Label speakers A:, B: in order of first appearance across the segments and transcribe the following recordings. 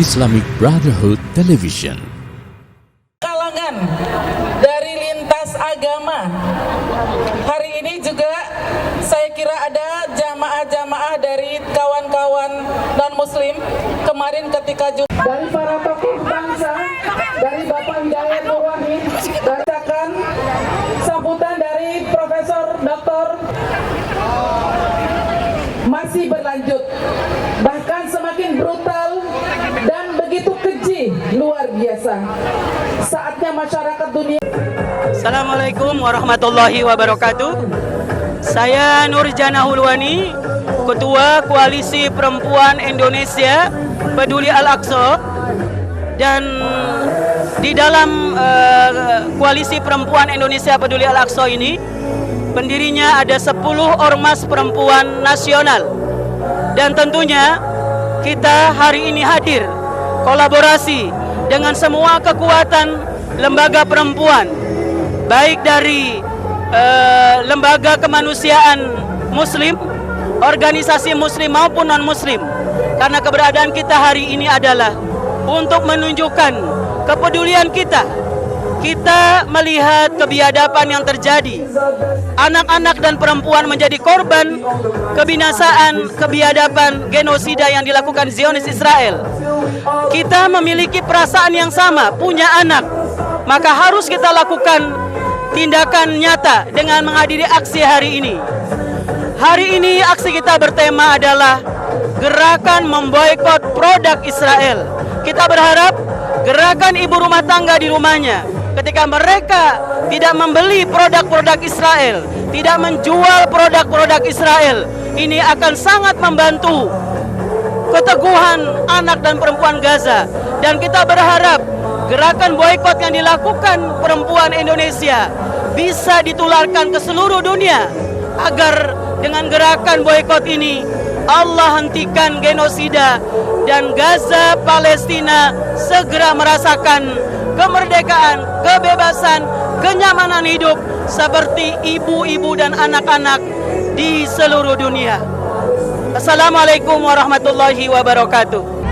A: Islamic Brotherhood Television.
B: Kalangan dari lintas agama. Hari ini juga saya kira ada jamaah-jamaah dari kawan-kawan non-muslim. Kemarin ketika dari para tokoh bangsa, dari Bapak Hidayat Nur Wahid, bacakan sambutan dari Profesor Dr. masih berlanjut, bahkan semakin brutal dan begitu keji, luar biasa. Saatnya masyarakat dunia.
C: Assalamualaikum warahmatullahi wabarakatuh. Saya Nurjana Hulwani, Ketua Koalisi Perempuan Indonesia Peduli Al-Aqsa. Dan di dalam Koalisi Perempuan Indonesia Peduli Al-Aqsa ini, pendirinya ada 10 ormas perempuan nasional. Dan tentunya kita hari ini hadir kolaborasi dengan semua kekuatan lembaga perempuan, baik dari lembaga kemanusiaan muslim, organisasi muslim maupun non-muslim. Karena keberadaan kita hari ini adalah untuk menunjukkan kepedulian kita. Kita melihat kebiadaban yang terjadi. Anak-anak dan perempuan menjadi korban kebinasaan, kebiadaban, genosida yang dilakukan Zionis Israel. Kita memiliki perasaan yang sama, punya anak. Maka harus kita lakukan tindakan nyata dengan menghadiri aksi hari ini. Hari ini aksi kita bertema adalah gerakan memboikot produk Israel. Kita berharap gerakan ibu rumah tangga di rumahnya, ketika mereka tidak membeli produk-produk Israel, tidak menjual produk-produk Israel, ini akan sangat membantu keteguhan anak dan perempuan Gaza. Dan kita berharap gerakan boikot yang dilakukan perempuan Indonesia bisa ditularkan ke seluruh dunia, agar dengan gerakan boikot ini Allah hentikan genosida dan Gaza, Palestina segera merasakan kemerdekaan, kebebasan, kenyamanan hidup seperti ibu-ibu dan anak-anak di seluruh dunia. Assalamualaikum warahmatullahi wabarakatuh.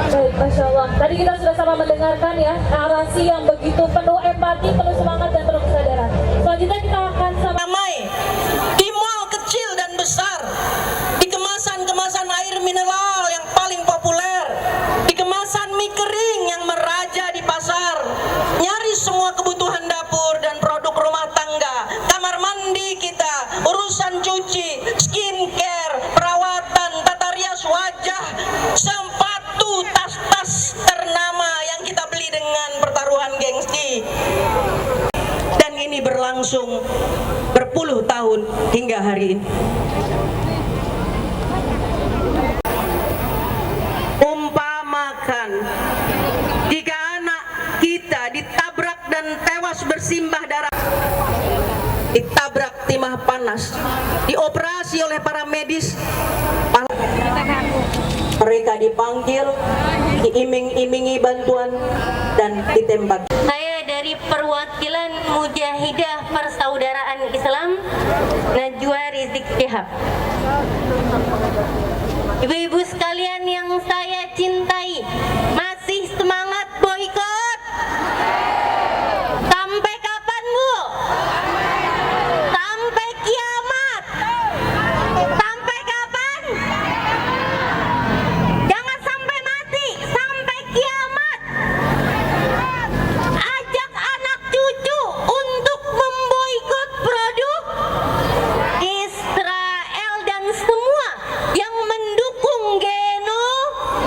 D: Baik, Masya Allah. Tadi kita sudah sama mendengarkan ya narasi yang begitu penuh empati, penuh semangat dan penuh kesadaran. Selanjutnya kita akan sama
E: ramai di mal kecil dan besar, di kemasan-kemasan air mineral yang paling populer, di kemasan mie kering yang meraja di pasar, nyaris semua kebutuhan dapur dan produk rumah tangga, kamar mandi kita, urusan cuci, skincare, perawatan, tata rias wajah, sepatu, tas-tas ternama yang kita beli dengan pertaruhan gengsi. Dan ini berlangsung berpuluh tahun hingga hari ini. Umpamakan jika anak kita ditabrak dan tewas bersimbah darah, ditabrak timah panas, dioperasi oleh para medis, mereka dipanggil, diiming-imingi bantuan, dan ditembak.
F: Saya dari perwakilan Mujahidah Persaudaraan Islam, Najwa Rizik Syihab. Ibu-ibu sekalian yang saya cintai, masih semangat boikot? Sampai kapan, Bu? Sampai kiamat? Sampai kapan? Jangan sampai mati, sampai kiamat. Ajak anak cucu untuk memboikot produk Israel dan semua yang mendukung genosida.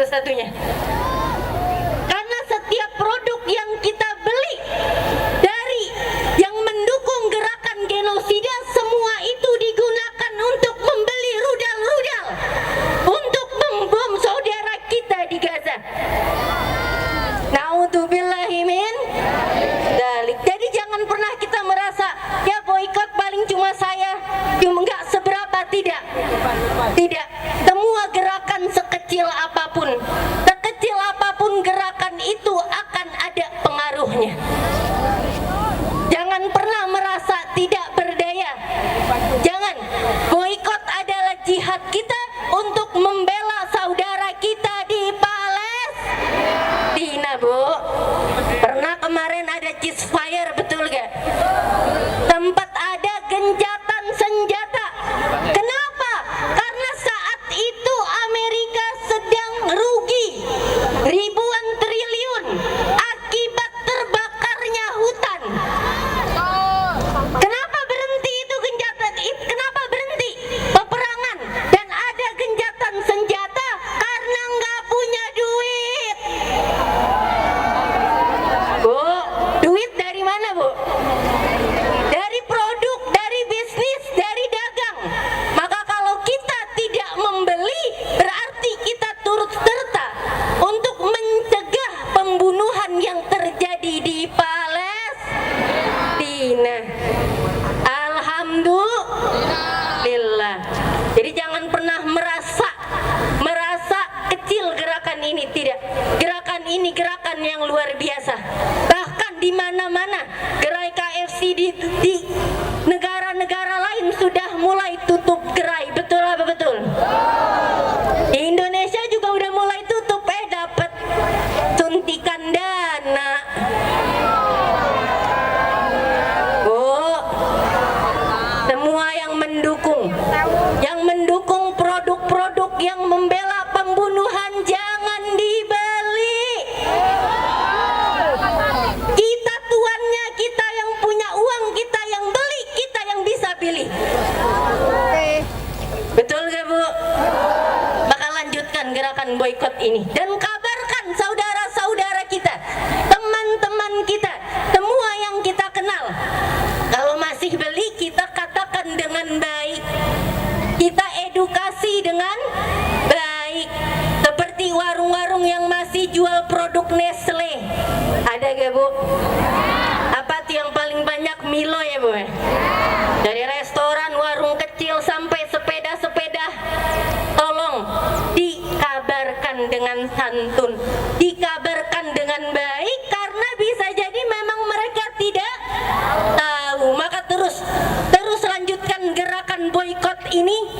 F: satu-satunya. Karena setiap produk yang kita beli dari yang mendukung gerakan genosida, semua itu digunakan untuk membeli rudal-rudal untuk membom saudara kita di Gaza. Naudzubillahi min dzalik. Jadi jangan pernah kita merasa ya boikot paling cuma saya, cuma nggak seberapa. Tidak. Semua gerakan sekecil apapun gerakan itu akan ada pengaruhnya. Jangan pernah merasa tidak berdaya. Jangan. Boikot adalah jihad kita untuk membela saudara kita di Palestina, Bu. Pernah kemarin ada ceasefire, betul gak? Tempat ada gencatan senjata. Kenapa? Karena saat itu Amerika sedang rugi ribuan triliun akibat terbakarnya hutan. Kenapa berhenti itu gencatan? Kenapa berhenti peperangan dan ada gencatan senjata? Karena nggak punya duit. Bu, duit dari mana, Bu? Dari produk, dari bisnis, dari dagang. Maka kalau kita tidak membeli, berarti kita turut serta untuk mencegah pembunuhan yang terjadi di Palestina. Alhamdulillah. Jadi jangan pernah merasa kecil gerakan ini, tidak. Gerakan ini gerakan yang luar biasa. Bahkan di mana-mana gerai KFC di negara-negara lain sudah mulai tutup gerai. Betul apa betul? Di Indonesia juga udah mulai tutup, dapat suntikan dana. Semua yang mendukung produk-produk yang membela pembunuhan jangan dibeli. Kita tuannya, kita yang punya uang, kita yang beli, kita yang bisa pilih. Betul gak, Bu? Bakal lanjutkan gerakan boikot ini dan kabarkan saudara-saudara kita, teman-teman kita, semua yang kita kenal. Kalau masih beli, kita katakan dengan baik, kita edukasi dengan baik. Seperti warung-warung yang masih jual produk Nestle, ada gak, Bu? Apa tuh yang paling banyak? Milo ya, Bu? Dari restoran, warung kecil sampai sepeda-sepeda, tolong dikabarkan dengan santun, dikabarkan dengan baik, karena bisa jadi memang mereka tidak tahu. Maka terus lanjutkan gerakan boikot ini,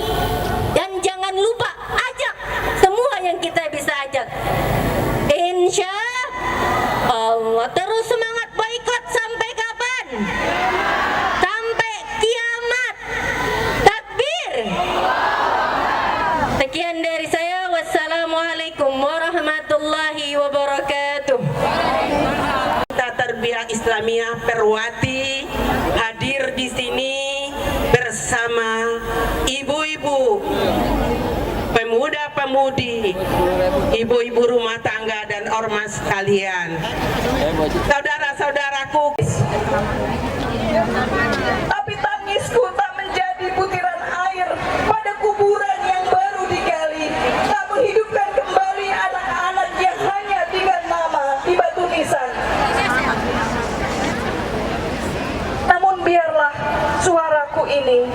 F: dan jangan lupa ajak semua yang kita bisa ajak. Insya Allah. Terus semangat boikot sampai kapan? Sampai kiamat. Takbir. Sekian dari saya. Wassalamualaikum warahmatullahi wabarakatuh.
G: Tarbiyah Islamiyah Perwati hadir di sini bersama ibu-ibu, pemuda-pemudi, ibu-ibu rumah tangga dan ormas sekalian. Saudara-saudaraku,
B: Tapi tangisku tak menjadi butiran air pada kuburan yang baru digali, tak menghidupkan kembali anak-anak yang hanya tinggal nama di batu nisan. Namun biarlah suaraku ini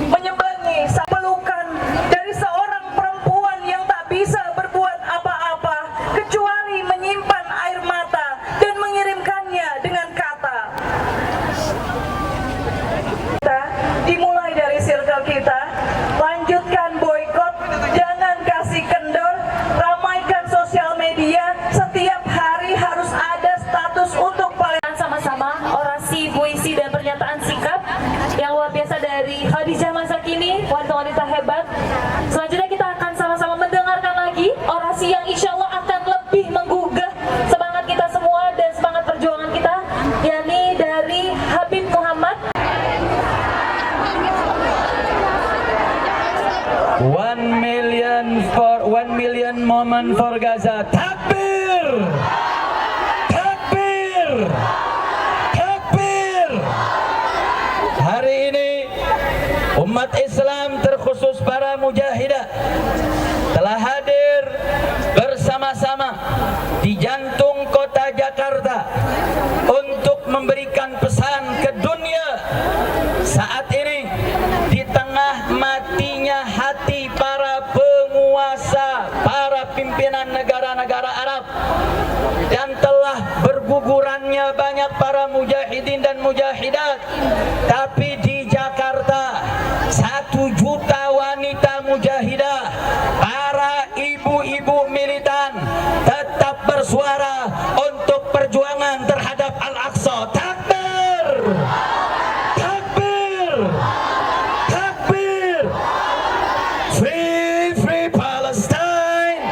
B: menyebangi pelukan dari seorang perempuan yang tak bisa berbuat apa-apa kecuali menyimpan air mata dan mengirimkannya dengan kata,
H: Women for Gaza. Takbir! Takbir! Takbir! Hari ini umat Islam terkhusus para mujahidah telah hadir bersama-sama di jantung kota Jakarta untuk memberikan pesan ke dunia saat ini di tengah matinya hati para penguasa, para pimpinan negara-negara Arab, dan telah bergugurannya banyak para mujahidin dan mujahidat. Tapi di Jakarta 1 juta wanita mujahidah, para ibu-ibu militan tetap bersuara untuk perjuangan terhadap Al-Aqsa. Takbir! Takbir! Takbir! Free, free Palestine!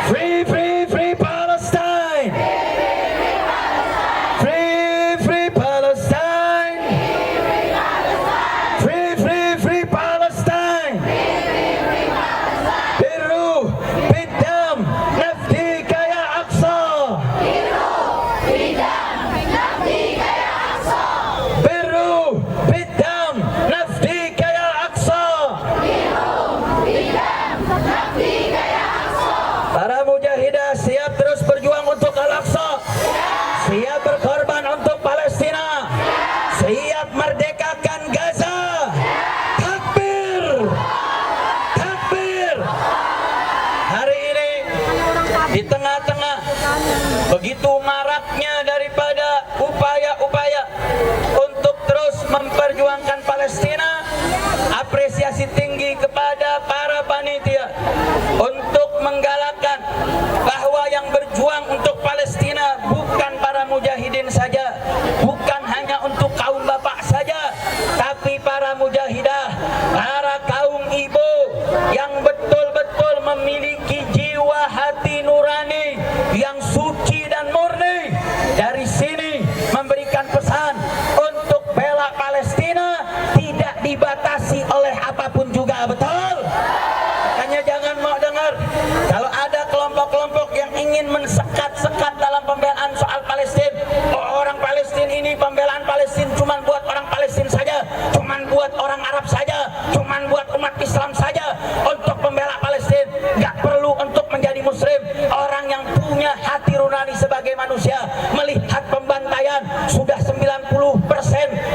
H: Free, free, free Palestine! Free, free Palestine! Free, free, free Palestine! Biru, bidam, nafdika ya Aqsa! Biru, bidam, nafdika ya Aqsa! Para mujahidah siap terus berjuang untuk Al-Aqsa, siap berkorban untuk Palestina, siap merdekakan Gaza. Takbir! Takbir! Hari ini di tengah-tengah begitu maraknya daripada upaya-upaya untuk terus memperjuangkan Palestina, apresiasi tinggi kepada para panitia untuk menggalakkan bahwa yang berjuang untuk Palestina bukan para mujahidin saja, bukan hanya untuk kaum bapak saja, tapi para mujahidah, para kaum ibu yang betul-betul memiliki jiwa hati nurani yang suci dan murni. Dari sini memberikan pesan untuk bela Palestina tidak dibatasi oleh apapun juga, betul? Makanya jangan mau dengar kalau ada kelompok-kelompok yang ingin mensekat-sekat dalam pembelaan soal Palestina. Oh, orang Palestina ini pembelaan Palestina cuman buat orang Palestina saja, cuman buat orang Arab saja, cuman buat umat Islam saja. Untuk pembela Palestina nggak perlu untuk menjadi muslim. Orang yang punya hati nurani sebagai manusia melihat pembantaian sudah 90%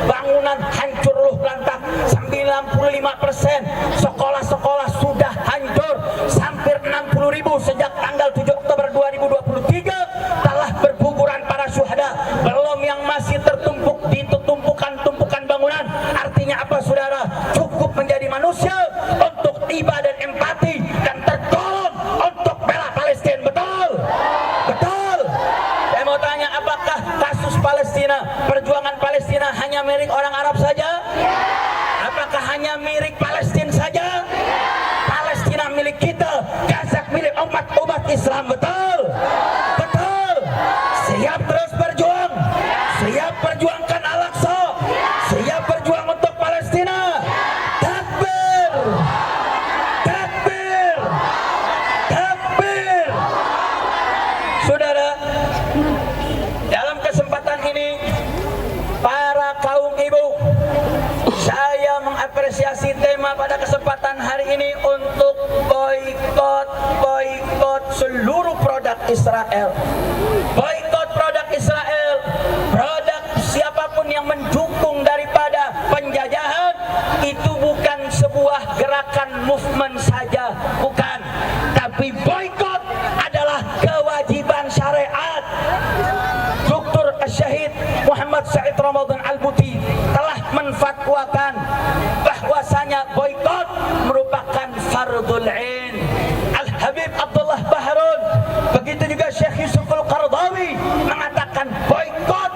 H: bangunan hancur luh lantak, 95% sekolah-sekolah sudah hancur, hampir 60.000 sejak tanggal 7 Oktober 2023 telah berguguran para syuhada, belum yang masih tertumpuk di tumpukan-tumpukan bangunan. Artinya apa, saudara? Cukup menjadi manusia untuk tiba dan empati dan tertolong untuk bela Palestina, betul? Betul? Saya mau tanya, apakah kasus Palestina, perjuangan Palestina hanya milik orang Arab saja? Apakah hanya milik Palestina saja? Palestina milik kita, Gaza milik umat Islam, betul? Betul? Siap terus berjuang, siap perjuangkan Al-Aqsa, siap berjuang untuk Palestina. Takbir! Takbir! Takbir! Saudara, dalam kesempatan ini para kaum ibu, saya mengapresiasi tema pada kesempatan hari ini untuk boykot seluruh produk Israel. Boykot produk Israel, produk siapapun yang mendukung daripada penjajahan, itu bukan sebuah gerakan movement saja, bukan. Tapi boykot adalah kewajiban syariat. Dr. Syahid Muhammad Said Ramadan Al-Buti telah menfatwakan bahwasanya boykot merupakan fardul ain. Al-Habib Abdullah Baharun, begitu juga Syekh Yusuf Al-Qaradawi mengatakan boykot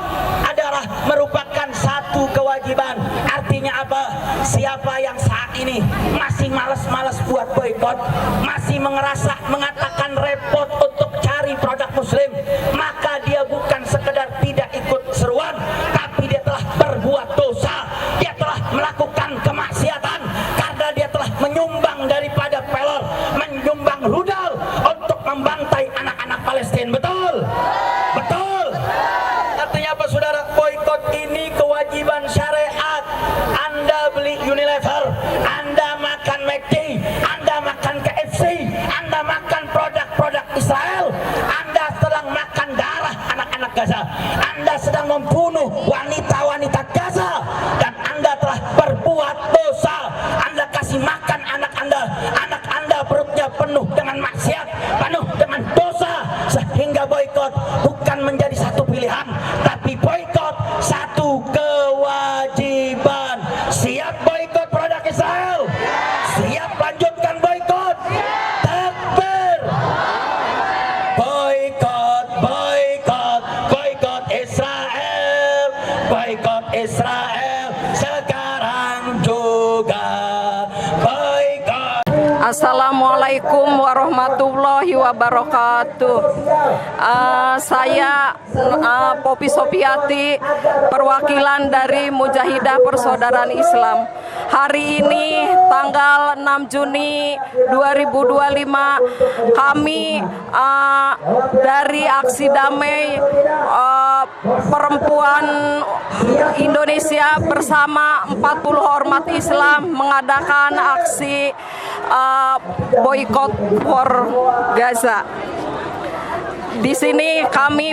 H: adalah merupakan satu kewajiban. Artinya apa? Siapa yang saat ini masih malas-malas buat boykot, masih mengatakan repot untuk cari produk muslim, maka dia bukan sekedar tidak ikut seruan, tapi dia telah berbuat dosa, dia telah melakukan kemaksiatan karena dia telah menyumbang daripada pelor, menyumbang rudi Anda makan produk-produk Israel, Anda sedang makan darah anak-anak Gaza. Anda sedang membunuh wanita-wanita Gaza, dan Anda telah berbuat dosa. Anda kasih makan anak Anda perutnya penuh dengan maksiat, penuh dengan dosa, sehingga boikot bukan menjadi satu pilihan, tapi boikot satu kewajiban. Siap boikot produk Israel? Siap lanjutkan boikot? Takbir! Boikot, boikot, boikot Israel, boikot Israel sekarang juga. Boikot.
I: Assalamualaikum warahmatullahi wabarakatuh. Saya Popi Sopiati, perwakilan dari Mujahidah Persaudaraan Islam. Hari ini tanggal 6 Juni 2025 kami dari aksi damai perempuan Indonesia bersama 40 ormas Islam mengadakan aksi boykot for Gaza. Di sini kami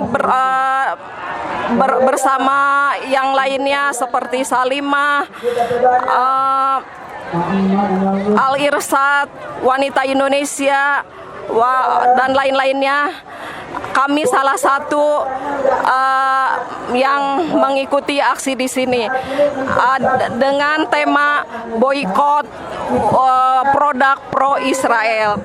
I: bersama yang lainnya seperti Salimah, Al-Irsyad, Wanita Indonesia, dan lain-lainnya. Kami salah satu yang mengikuti aksi di sini dengan tema boykot produk pro-Israel.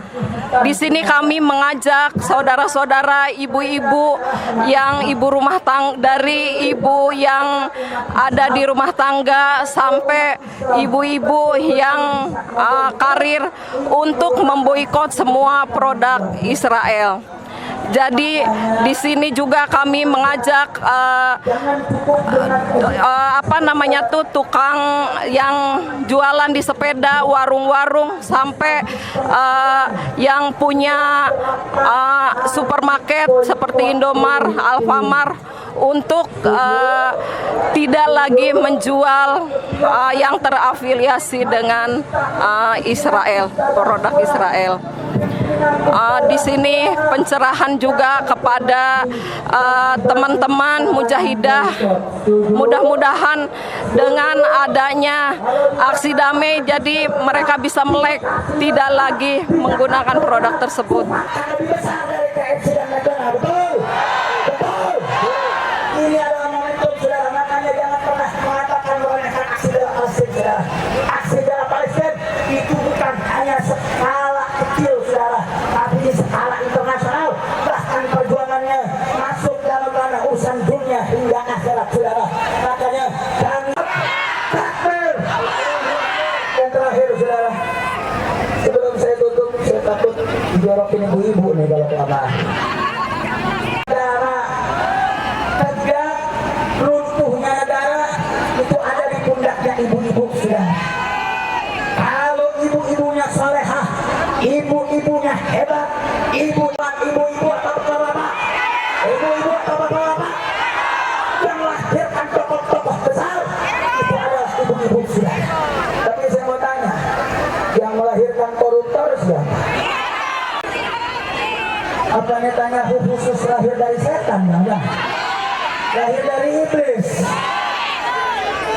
I: Di sini kami mengajak saudara-saudara ibu-ibu yang ibu rumah tangga, dari ibu yang ada di rumah tangga sampai ibu-ibu yang karir, untuk memboikot semua produk Israel. Jadi di sini juga kami mengajak tukang yang jualan di sepeda, warung-warung, sampai yang punya supermarket seperti Indomart, Alfamart, untuk tidak lagi menjual yang terafiliasi dengan Israel, produk Israel. Di sini pencerahan juga kepada teman-teman mujahidah. Mudah-mudahan dengan adanya aksi damai, jadi mereka bisa melek, tidak lagi menggunakan produk tersebut.
H: Ini adalah momentum, saudara. Makanya jangan pernah mengatakan meremehkan aksi darah Palestina. Itu bukan hanya skala kecil, saudara, tapi di skala internasional. Bahkan perjuangannya masuk dalam ranah urusan dunia hingga akhirat, saudara. Makanya jangan takbir. Yang terakhir, saudara, sebelum saya tutup, saya takut dijorokin ibu-ibu nih kalau kelamaan. Ibu-ibu, sudah. Kalau ibu-ibunya salehah, ibu-ibunya hebat, ibu atau bapak-bapak, ibu-ibu atau bapak-bapak yang melahirkan tokoh-tokoh besar, itu adalah ibu-ibu, sudah. Tapi saya mau tanya, yang melahirkan koruptor siapa? Apa Netanyahu khusus lahir dari setan? Enggak. Lahir dari iblis.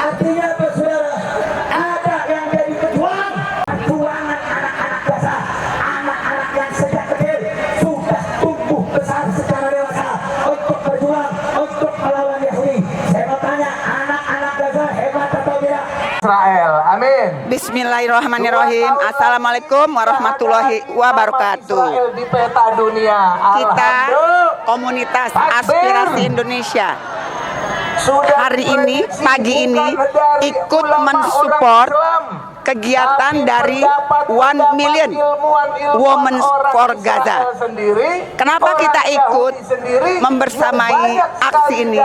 H: Artinya apa, saudara? Ada yang jadi pejuang, perjuangan anak-anak Gaza, anak-anak yang sejak kecil sudah tumbuh besar secara dewasa untuk berjuang, untuk melawan Yahudi. Saya mau tanya, anak-anak Gaza hebat atau tidak? Israel, amin.
J: Bismillahirrahmanirrahim. Assalamualaikum warahmatullahi wabarakatuh.
H: Israel di peta dunia.
J: Kita komunitas aspirasi Indonesia hari ini, pagi ini, ikut mensupport kegiatan dari 1 million Women for Gaza. Kenapa kita ikut membersamai aksi ini?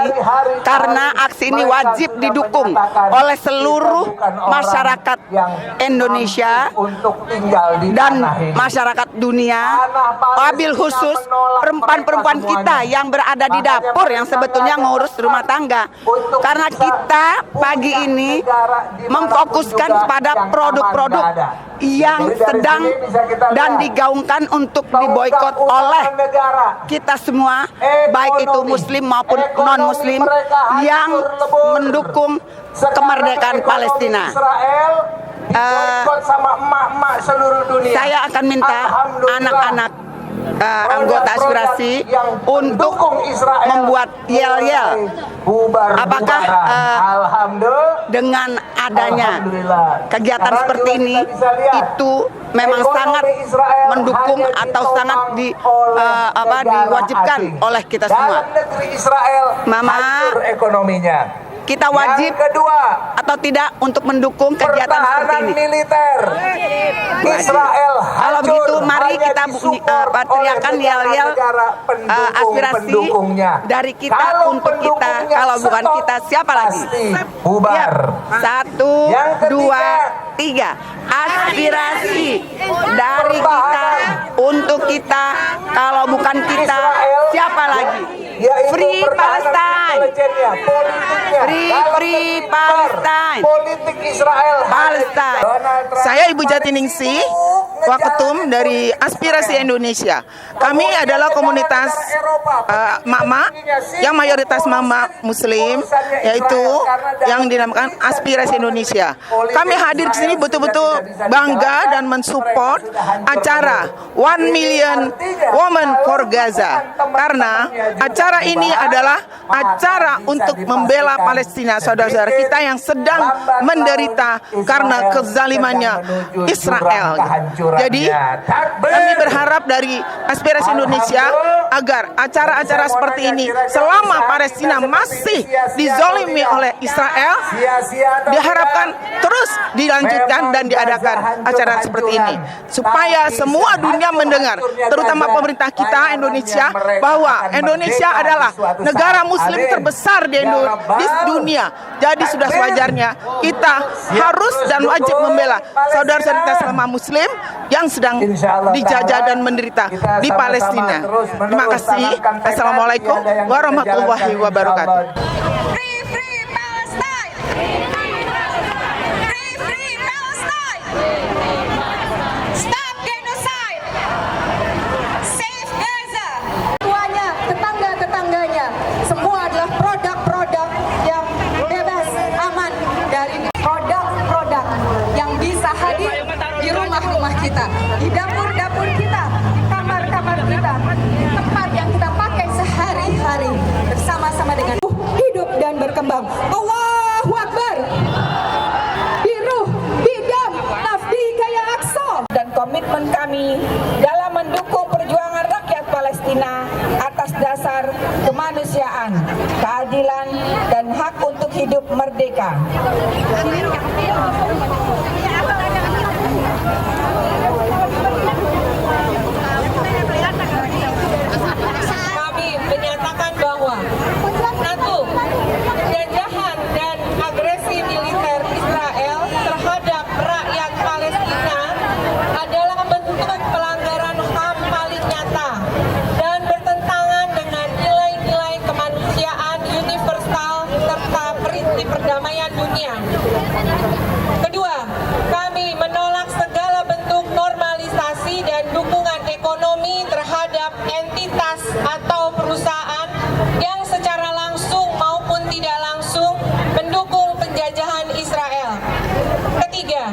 J: Karena aksi ini wajib didukung oleh seluruh masyarakat Indonesia dan masyarakat dunia, wabil khusus perempuan-perempuan kita yang berada di dapur yang sebetulnya ngurus rumah tangga. Karena kita pagi ini memfokuskan pada produk-produk yang sedang dan digaungkan untuk diboikot oleh kita semua, baik itu muslim maupun non-muslim yang mendukung kemerdekaan Palestina. Saya akan minta anak-anak anggota aspirasi untuk membuat yel-yel. Apakah dengan adanya kegiatan seperti ini itu memang sangat mendukung atau sangat diwajibkan oleh kita semua? Mama, kita wajib atau tidak untuk mendukung kegiatan seperti ini?
K: Israel
J: kalau begitu mari kita teriakan yel-yel aspirasi dari kita untuk kita. Kalau bukan kita siapa lagi?
K: Bubar.
J: 1, 2, 3. Aspirasi dari kita untuk kita. Kalau bukan kita siapa lagi? Free Palestine. Free Palestine.
K: Politik Israel
J: Palestine.
L: Saya Ibu Jatiningsih, Waketum dari Aspirasi Indonesia. Kami adalah komunitas mak-mak yang mayoritas mak-mak muslim, yaitu yang dinamakan Aspirasi Indonesia. Kami hadir ke sini betul-betul bangga dan mensupport acara 1 Million Women for Gaza, karena acara ini adalah acara untuk membela Palestina, saudara-saudara kita yang sedang menderita karena kezalimannya Israel. Jadi kami berharap dari Aspirasi Indonesia agar acara-acara seperti ini selama Palestina masih dizolimi oleh Israel diharapkan terus dilanjutkan dan diadakan acara seperti ini supaya semua dunia mendengar, terutama pemerintah kita Indonesia, bahwa Indonesia adalah negara muslim terbesar di dunia. Jadi sudah sewajarnya kita harus dan wajib membela saudara-saudara kita selama muslim yang sedang dijajah dan menderita di Palestina. Terima kasih. Assalamualaikum warahmatullahi wabarakatuh.
B: Kita, di dapur-dapur kita, kamar-kamar kita, tempat yang kita pakai sehari-hari bersama-sama dengan hidup dan berkembang. Allahu Akbar. Biruh, bidam, nafdi kaya aksa. Dan komitmen kami dalam mendukung perjuangan rakyat Palestina atas dasar kemanusiaan, keadilan, dan hak untuk hidup merdeka. Kami menyatakan bahwa satu, penjajahan dan agresi militer Israel terhadap rakyat Palestina adalah bentuk pelanggaran HAM paling nyata dan bertentangan dengan nilai-nilai kemanusiaan universal serta prinsip perdamaian dunia. Kedua, kami menolak segala bentuk normalisasi dan dukungan ekonomi terhadap entitas atau perusahaan yang secara langsung maupun tidak langsung mendukung penjajahan Israel. Ketiga,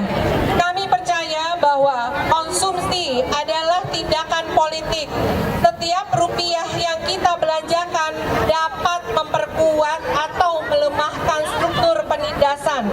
B: kami percaya bahwa konsumsi adalah tindakan politik. Setiap rupiah yang kita belanjakan dapat memperkuat atau melemahkan struktur penindasan.